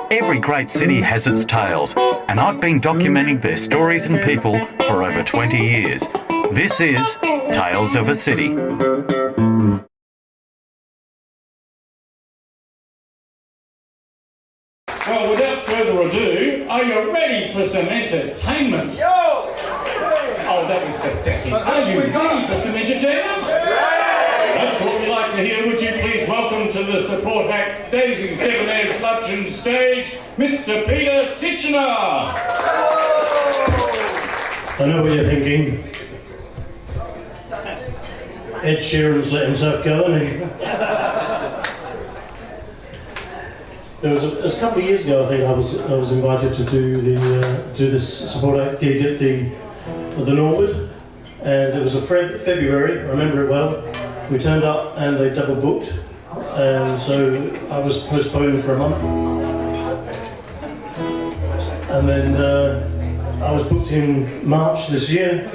Every great city has its tales, and I've been documenting their stories and people for over 20 years. This is Tales of a City. Well, without further ado, are you ready for some entertainment? Yo! Oh, that was pathetic. Are you ready for some entertainment? That's what we like to hear. Would you please welcome to the support act, Daisy's Debonair's luncheon stage, Mr. Peter Titchener. I know what you're thinking. Ed Sheeran's let himself go, hasn't he? There was a couple of years ago, I think I was invited to do this support act gig at the Norwood, and it was a February. I remember it well. We turned up and they double booked, and so I was postponed for a month, and then I was booked in March this year.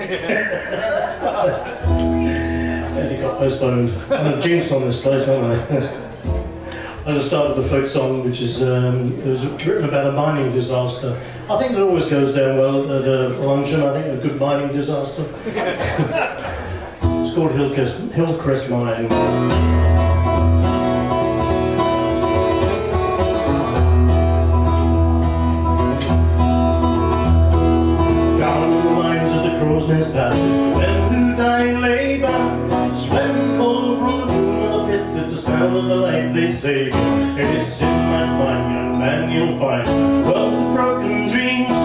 And it got postponed. I'm a jinx on this place, aren't I? I just started the folk song, which is it was written about a mining disaster. I think it always goes down well at a luncheon. I think a good mining disaster. It's called Hillcrest Mine. Down in the mines of the Crow's Nest Passage, men who die labour, sweat and cold from the room of the pit. It's the smell of the life they save, and it's in that mine, young man, you'll find well broken dreams.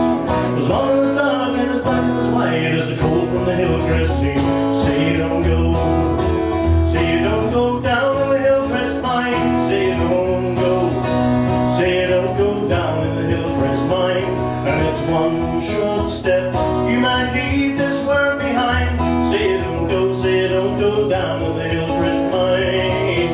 As long as dark and as black and as white as the cold from the Hillcrest seam. Say you don't go down in the Hillcrest mine. Say you don't go down in the Hillcrest mine. And it's one short step, you might leave this world behind. Say you don't go down in the Hillcrest mine.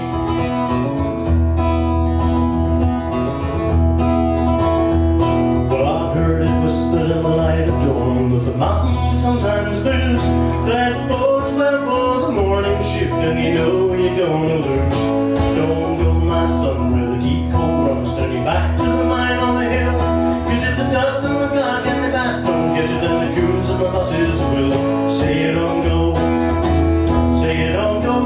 Well, I've heard it whispered in the light of dawn that the mountains sometimes lose. That bodes well for the morning shift, and you know you're gonna lose. Don't go, my son, where the deep cold runs. Turn you back to the mine on the hill. 'Cause if the dust and the gog and the bass don't get you, then the coons and the buses will. Say you don't go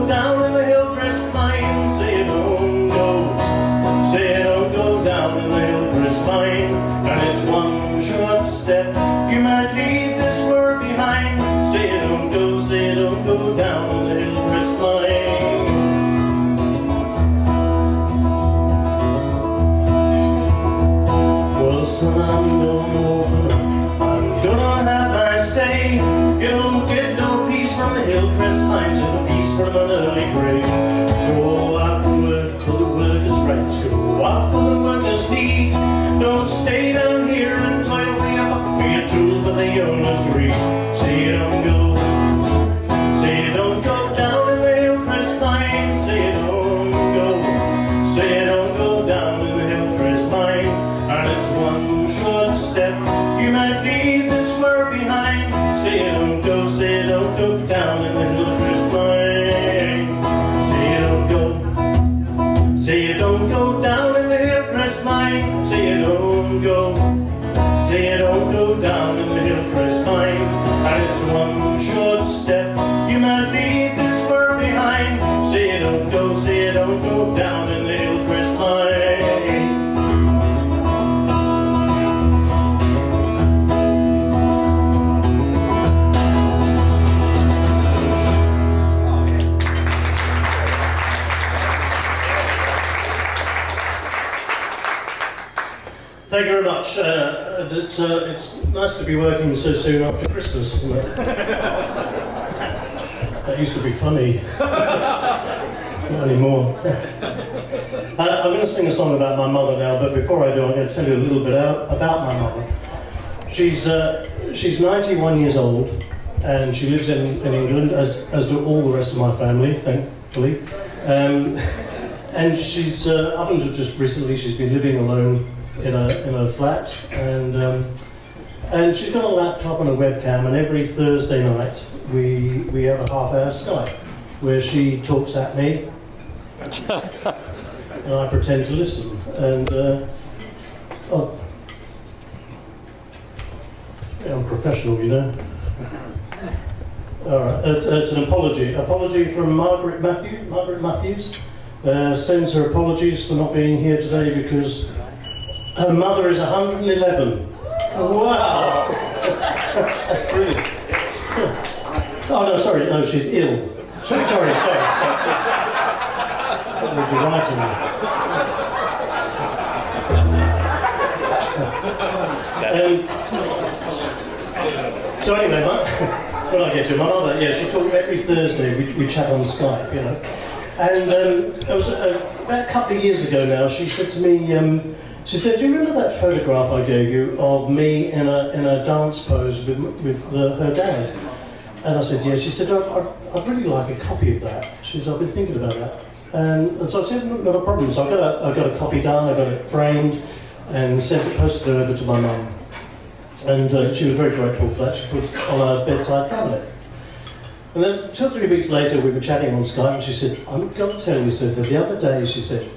down in the Hillcrest mine. Say you don't go down in the Hillcrest mine. And it's one short step, you might leave this world behind. Say you don't go down in the Hillcrest mine. Well, son, I'm gonna open up, I'm gonna have my say. You'll get no peace from the Hillcrest mines, and no peace from an early grave. Go out and work for the workers' rights, go out for the workers' needs. Don't stay down here and toil way up, be a tool for the owner's greed. Say you don't go down in the Hillcrest mine. Say you don't go down in the Hillcrest mine. And it's one short step, you might leave this world behind. Say you don't go down in the Hillcrest mine. Say you don't go down in the Hillcrest mine. Say you don't go down in the Hillcrest mine. And it's one short step, you might leave this world behind. Say you don't go down in the Hillcrest mine. Thank you very much. It's nice to be working so soon after Christmas, isn't it? That used to be funny. It's not anymore. I'm going to sing a song about my mother now, but before I do, I'm going to tell you a little bit about my mother. She's 91 years old, and she lives in England, as do all the rest of my family, thankfully. And she's up until just recently, she's been living alone in a flat, and she's got a laptop and a webcam, and every Thursday night we have a half-hour Skype where she talks at me and I pretend to listen. And yeah, I'm professional, you know. All right, it's an apology. Apology from Margaret Matthews. Margaret Matthews sends her apologies for not being here today because her mother is 111. Wow! That's brilliant. Oh no, sorry, no, she's ill. Sorry. What would you write to me? So anyway, when I get to my mother, yeah, she talked every Thursday. We chat on Skype, you know. And it was about a couple of years ago now. She said to me, she said, "Do you remember that photograph I gave you of me in a dance pose with her dad?" And I said, "Yeah." She said, "I'd really like a copy of that." She said, "I've been thinking about that." And so I said, "Not a problem." So I got a copy done. I got it framed and posted it over to my mum. And she was very grateful for that. She put it on her bedside cabinet. And then 2 or 3 weeks later, we were chatting on Skype, and she said, "I'm going to tell you," said, "that the other day," she said,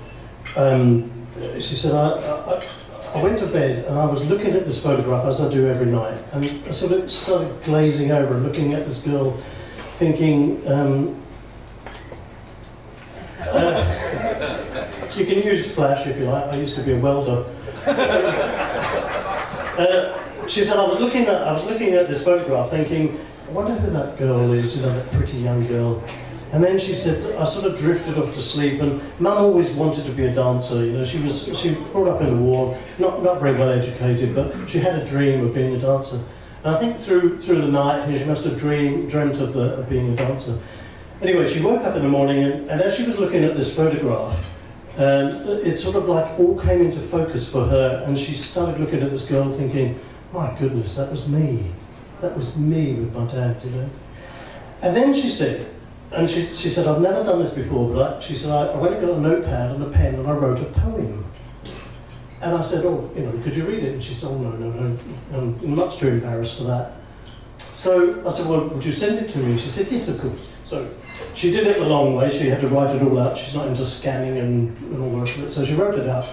I went to bed and I was looking at this photograph as I do every night, and I sort of started glazing over and looking at this girl, thinking, you can use flash if you like. I used to be a welder. She said, I was looking at this photograph, thinking, I wonder who that girl is, you know, that pretty young girl. And then she said, I sort of drifted off to sleep, and Mum always wanted to be a dancer, you know. She was brought up in the war, not very well educated, but she had a dream of being a dancer. And I think through the night, she must have dreamt of being a dancer. Anyway, she woke up in the morning, and as she was looking at this photograph, it sort of like all came into focus for her, and she started looking at this girl thinking, my goodness, that was me. That was me with my dad, you know. And then she said, she said, I've never done this before, but she said, I went and got a notepad and a pen and I wrote a poem. And I said, oh, you know, could you read it? And she said, oh, no, I'm much too embarrassed for that. So I said, well, would you send it to me? She said, yes, of course. So she did it the long way. She had to write it all out. She's not into scanning and all the rest of it. So she wrote it out,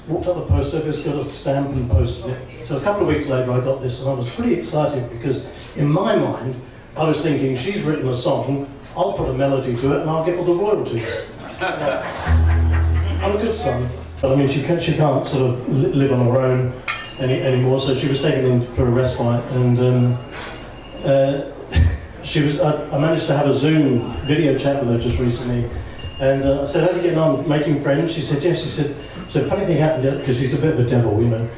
walked up the post office, got a stamp and posted it. So a couple of weeks later I got this, and I was pretty excited because in my mind I was thinking, she's written a song, I'll put a melody to it and I'll get all the royalties. I'm a good son. But I mean, she can't sort of live on her own anymore, so she was taken in for a respite, and I managed to have a Zoom video chat with her just recently, and I said, how are you getting on, making friends? She said, yes. She said, so a funny thing happened, because she's a bit of a devil, you know.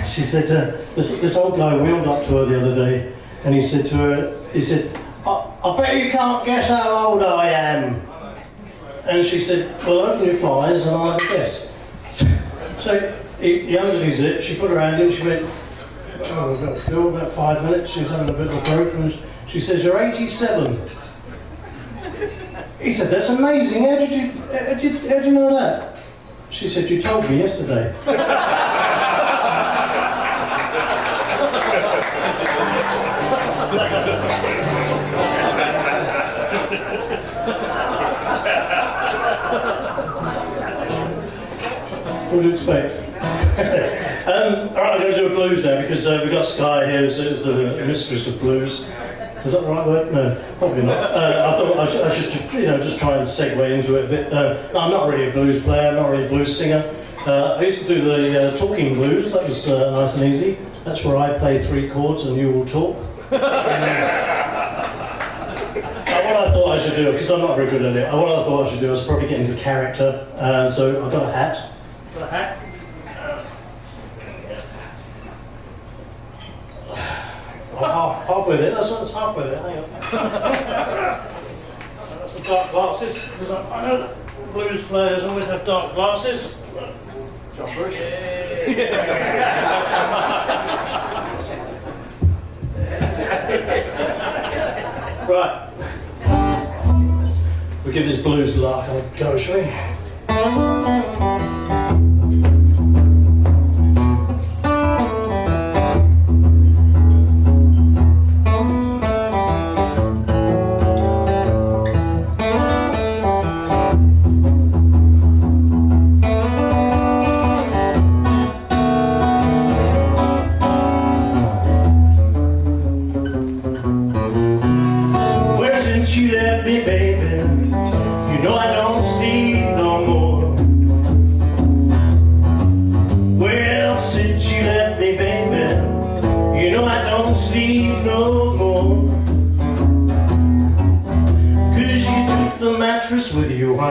She said, this old guy wheeled up to her the other day, and he said to her, I bet you can't guess how old I am. And she said, well, open your flies and I'll have a guess. So he undid his zip, she put her hand in, she went, about 5 minutes, she was having a bit of a broke, and she says, you're 87. He said, that's amazing, how did you know that? She said, you told me yesterday. What do you expect? Alright, I'm going to do a blues now because we've got Sky here as the mistress of blues. Is that the right word? No, probably not. I thought I should just try and segue into it a bit. I'm not really a blues player, I'm not really a blues singer. I used to do the talking blues, that was nice and easy. That's where I play 3 chords and you all talk. What I thought I should do, because I'm not very good at it, what I thought I should do was probably get into character. So I've got a hat. Got a hat? Halfway there, that's halfway there, hang on. That's the dark glasses, because I know that blues players always have dark glasses. John Bush. Right. We'll give this blues lark a go, shall we?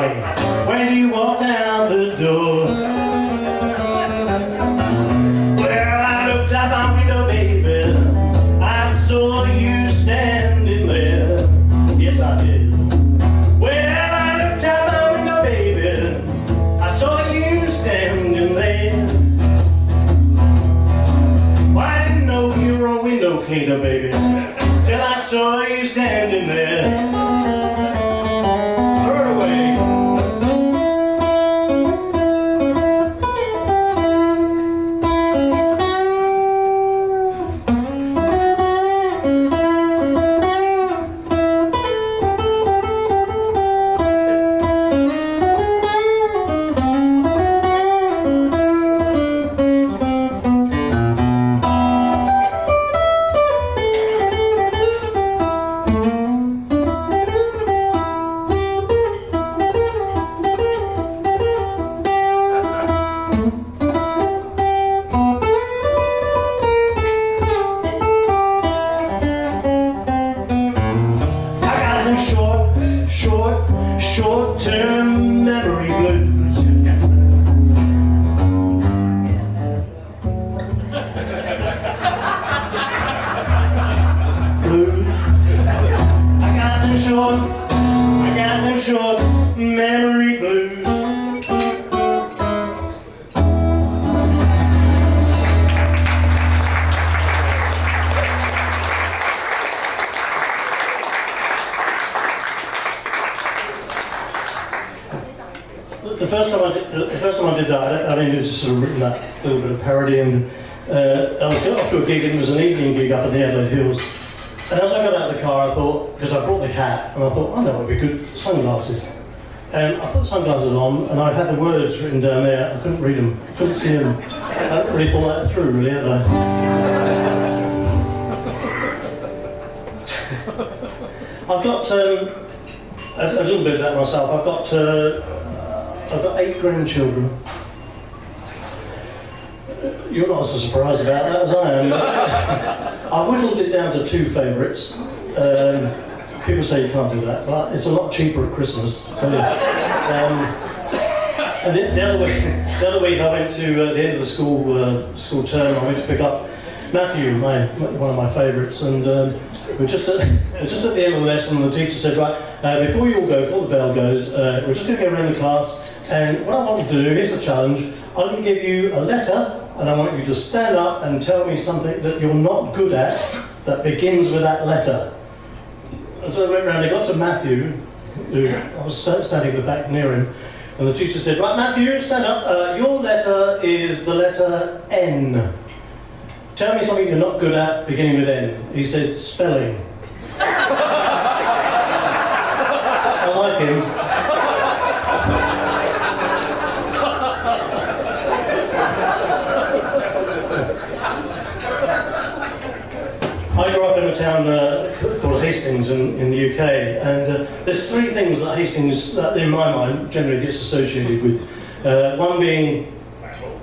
way when you walked out the door. Well, I looked out my window, baby, I saw you standing there. Yes, I did. Well, I looked out my window, baby, I saw you standing there. Well, I didn't know you were a window cleaner, baby, till I saw you standing there. Short-term memory blues. Blues. I got them short memory blues. The first time I did that, I mean, it was just sort of written that little bit of parody, and I was off to a gig, and it was an evening gig up in the Adelaide Hills. And as I got out of the car, I thought, because I brought the hat, and I thought, I know what would be good, sunglasses. And I put sunglasses on, and I had the words written down there. I couldn't read them, couldn't see them. I hadn't really thought that through, really, had I? I've got a little bit about myself. I've got 8 grandchildren. You're not so surprised about that as I am. I've whittled it down to 2 favourites. People say you can't do that, but it's a lot cheaper at Christmas. And the other week I went to the end of the school term. I went to pick up Matthew, one of my favourites, and we're just at the end of the lesson. And the teacher said, right, before you all go, before the bell goes, we're just going to go around the class. And what I want to do, here's the challenge, I'm going to give you a letter, and I want you to stand up and tell me something that you're not good at that begins with that letter. And so I went round, I got to Matthew, who I was standing at the back near him, and the teacher said, right, Matthew, stand up, your letter is the letter N. Tell me something you're not good at beginning with N. He said, spelling. I like him. I grew up in a town called Hastings in the UK, and there's 3 things that Hastings, that in my mind, generally gets associated with. One being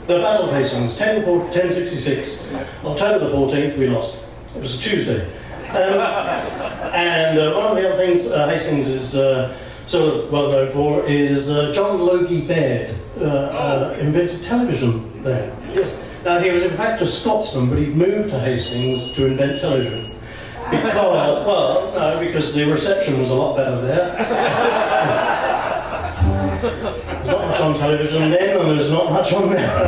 the Battle of Hastings, 1066, October the 14th, we lost. It was a Tuesday. And one of the other things Hastings is sort of well known for is John Logie Baird invented television there. Yes. Now, he was in fact a Scotsman, but he moved to Hastings to invent television. Because, well, no, because the reception was a lot better there. There's not much on television then, and there's not much on now.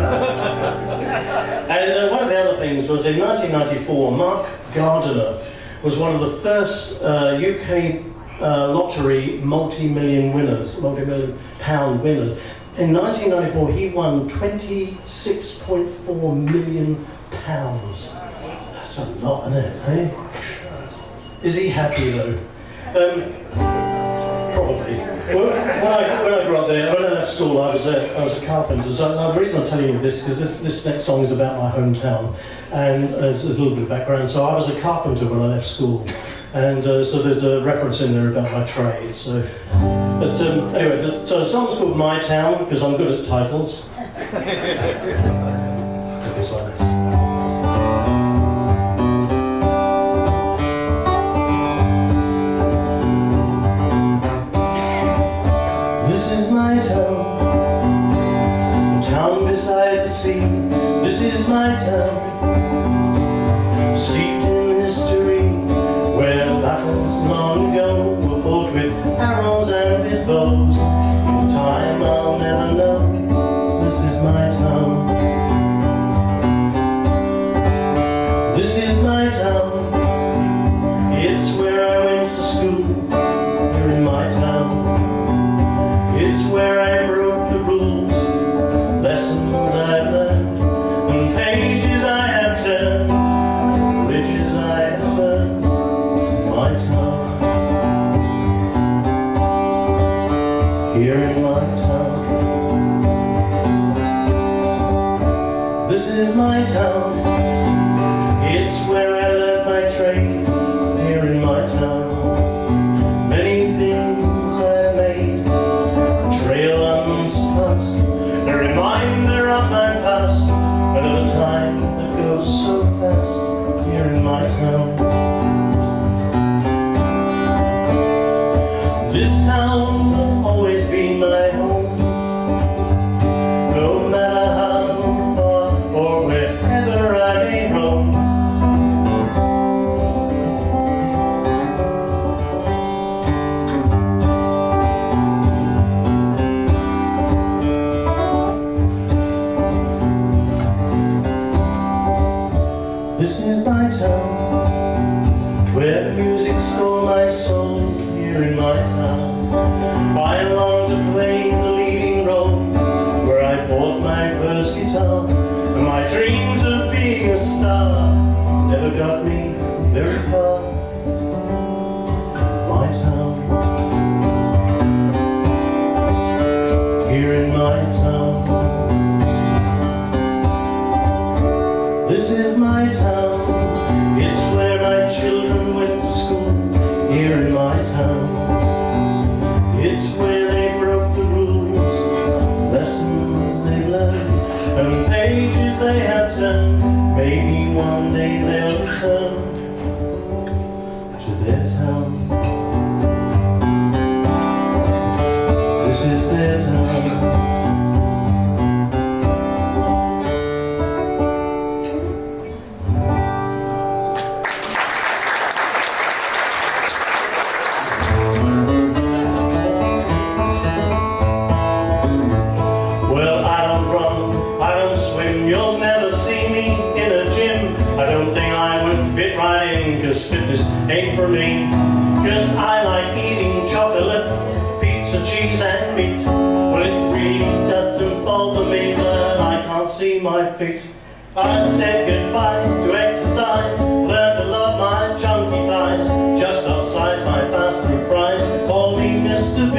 And one of the other things was in 1994, Mark Gardiner was one of the first UK lottery multi-million pound winners. In 1994, he won £26.4 million. That's a lot, isn't it, eh? Is he happy, though? Probably. When I grew up there, when I left school, I was a carpenter. So the reason I'm telling you this is because this next song is about my hometown, and it's a little bit of background. So I was a carpenter when I left school, and so there's a reference in there about my trade. So, but anyway, so the song's called My Town because I'm good at titles. It's like this. This is is my town, steeped in history, where battles long ago were fought with arrows and with bows. In time I'll never know, this is my town. This is my town, it's where I went to school, here in my town. It's where I broke the rules, lessons I've learned, and pages I have turned, bridges I have burned, my town. Here in my town. This is my town, it's where I learned my trade, here in my town. Many things I made, trail unsurpassed, a reminder of my past, but at a time that goes so fast, here in my town. This town will always be my home, no matter how far or wherever I may roam. This is my town, where music stole my soul, here in my town. I long to play the leading role, where I bought my first guitar, and my dreams of being a star never got me very far. My town, here in my town. This is my town, it's where my children went to school, here in my town. It's where they broke the rules, lessons they learned, and pages they have turned. Maybe one day they'll return to their town. This is their town. You'll never see me in a gym. I don't think I would fit right in, cause fitness ain't for me. Cause I like eating chocolate, pizza, cheese and meat. Well, it really doesn't bother me that I can't see my feet. I said goodbye to exercise, learned to love my chunky thighs. Just upsize my fast food fries, call me Mr. B.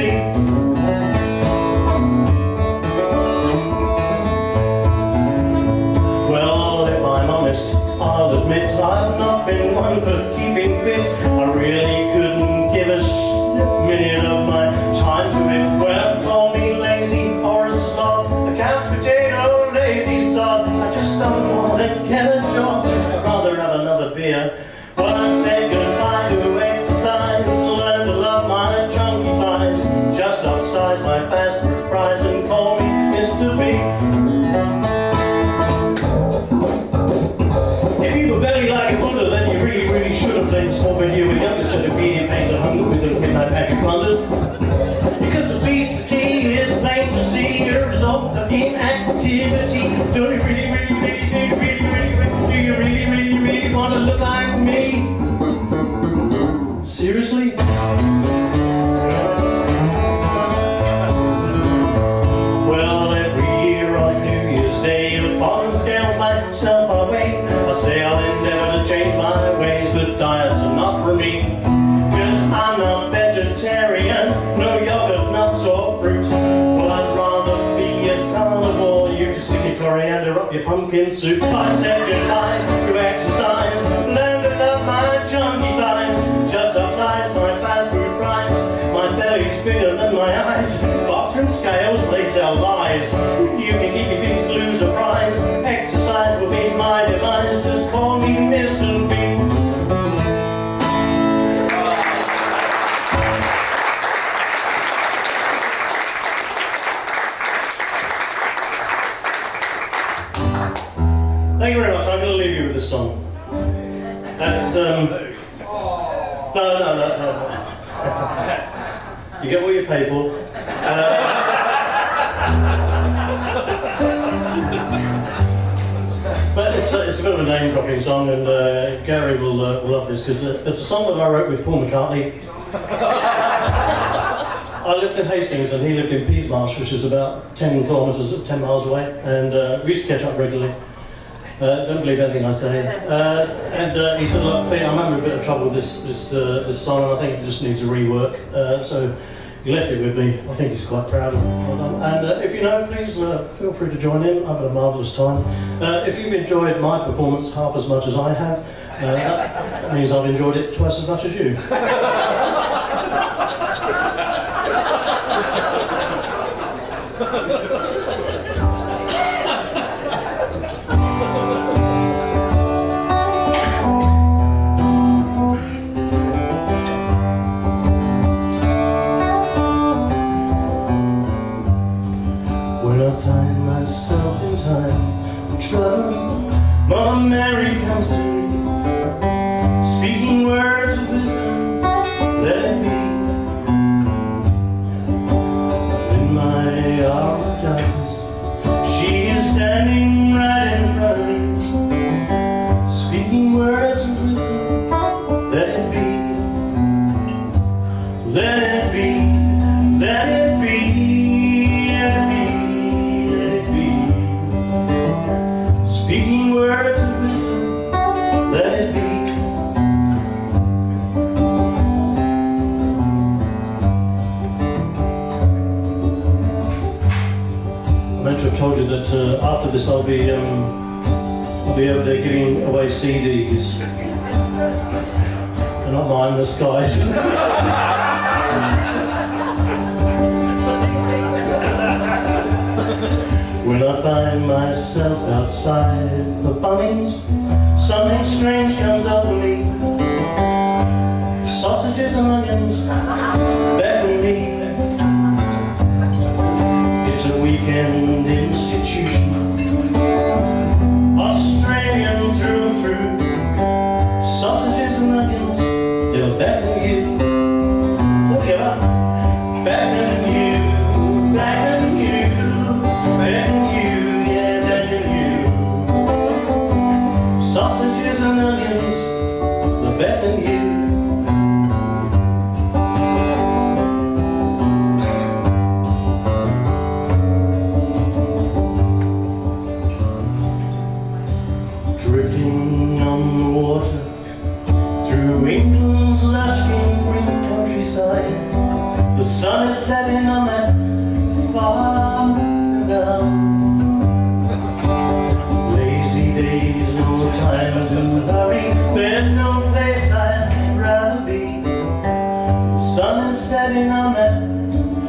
I'll admit I've not been one for keeping fit. I really couldn't give a minute of my time to it. Well, call me lazy or a slob, a couch potato, lazy sod. I just don't want to get a job, I'd rather have another beer. But I said goodbye to exercise, learn to love my chunky thighs. Just upsize my fast food fries and call me Mr. B. Belly like a Buddha, then you really should have played small when you were young, instead of feeding pains of hunger with those midnight magic blunders. Because obesity is plain to see, a result of inactivity. Do you really want to look like me? Seriously? Well, every year on New Year's Day, upon the scales myself I weigh. I say I'll endeavor to change my ways, but diets are not for me. Cause I'm not vegetarian, no yogurt, nuts or fruit. Well, I'd rather be a carnivore, you can stick your coriander up your pumpkin soup. I said goodbye to exercise, learn to love my chunky thighs. Just upsize my fast food fries, my belly's bigger than my eyes. Bathroom scales, they tell lies. You can keep your biggest loser prize. Exercise will be my demise, just call me Mr. B. this song. That's, no. You get what you pay for. But it's a bit of a name-dropping song, and Gary will love this, because it's a song that I wrote with Paul McCartney. I lived in Hastings and he lived in Peasmarsh, which is about 10 miles away, and we used to catch up regularly. Don't believe anything I say. And he said, look, Pete, I'm having a bit of trouble with this song, and I think it just needs a rework. So he left it with me. I think he's quite proud of it. Well done. And if you know, please feel free to join in. I've had a marvellous time. If you've enjoyed my performance half as much as I have, that means I've enjoyed it twice as much as you. When I find myself in time of trouble, Mother Mary comes to me, speaking words of wisdom, let it be. In my hour of darkness, she is standing right in front of me, speaking words of wisdom, let it be. Let it be, let it be, let it be. Speaking words of wisdom, let it be. I meant to have told you that after this I'll be over there giving away CDs. They're not mine, they're Sky's. When I find myself outside the Bunnings, something strange comes over me. Sausages and onions beckon me. It's a weekend institution, Australian through and through. Sausages and onions, they'll beckon you. Oh yeah, beckon you, beckon you, beckon you, yeah, beckon you. Sausages and onions, they'll beckon you. Drifting on the water through England's lush green countryside, the sun is setting on that far canal. Lazy days, no time to hurry, there's no place I'd rather be. The sun is setting on that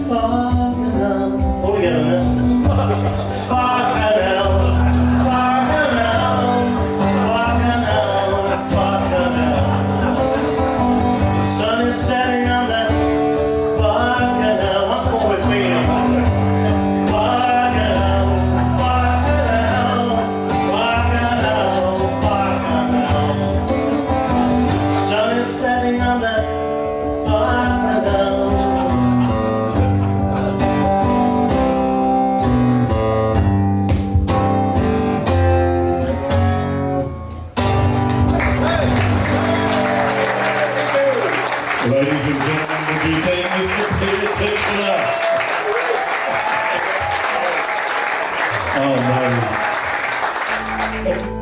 far canal. All together now. Far canal. Ladies and gentlemen, would you take Mr. Peter Titchener? Oh no.